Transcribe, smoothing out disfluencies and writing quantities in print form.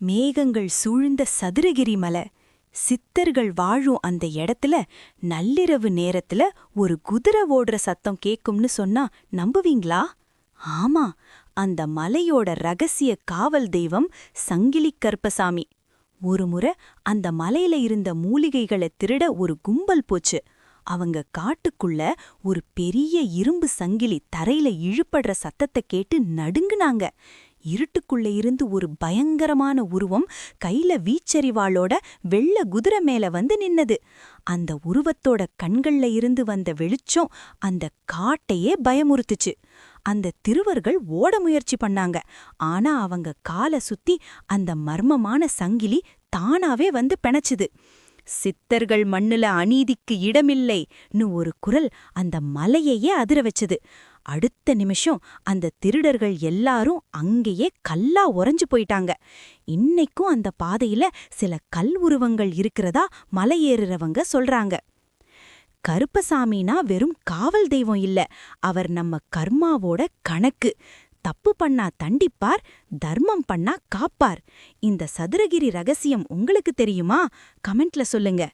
மேகங்கள் சூழ்ந்த சதுரகிரி மலை. சித்தர்கள் வாழும் அந்த இடத்துல நள்ளிரவு நேரத்துல ஒரு குதிரை ஓடுற சத்தம் கேக்கும்னு சொன்னா நம்புவீங்களா? ஆமா, அந்த மலையோட ரகசிய காவல் தெய்வம் சங்கிலி கருப்பசாமி. ஒருமுறை அந்த மலையில இருந்த மூலிகைகளை திருட ஒரு கும்பல் போச்சு. அவங்க காட்டுக்குள்ள ஒரு பெரிய இரும்பு சங்கிலி தரையில இழுபடுற சத்தத்தை கேட்டு நடுங்குனாங்க. இருட்டுக்குள்ள இருந்து ஒரு பயங்கரமான உருவம் கையில வீச்சரிவாளோட வெள்ள குதிரை மேல வந்து நின்னது. அந்த உருவத்தோட கண்கள்ல இருந்து வந்த வெளிச்சம் அந்த காட்டையே பயமுறுத்துச்சு. அந்த திருவர்கள் ஓட முயற்சி பண்ணாங்க. ஆனா அவங்க காலை சுத்தி அந்த மர்மமான சங்கிலி தானாவே வந்து பிணைச்சுது. சித்தர்கள் மண்ணுல அநீதிக்கு இடமில்லைன்னு ஒரு குரல் அந்த மலையையே அதிர வச்சது. அடுத்த நிமிஷம் அந்த திருடர்கள் எல்லாரும் அங்கேயே கல்லா உறைஞ்சு போயிட்டாங்க. இன்னைக்கும் அந்த பாதையில சில கல் உருவங்கள் இருக்கிறதா மலையேறுறவங்க சொல்றாங்க. கருப்பசாமினா வெறும் காவல் தெய்வம் இல்ல, அவர் நம்ம கர்மாவோட கணக்கு. தப்பு பண்ணா தண்டிப்பார், தர்மம் பண்ணா காப்பார். இந்த சதுரகிரி ரகசியம் உங்களுக்கு தெரியுமா? கமெண்ட்ல சொல்லுங்க.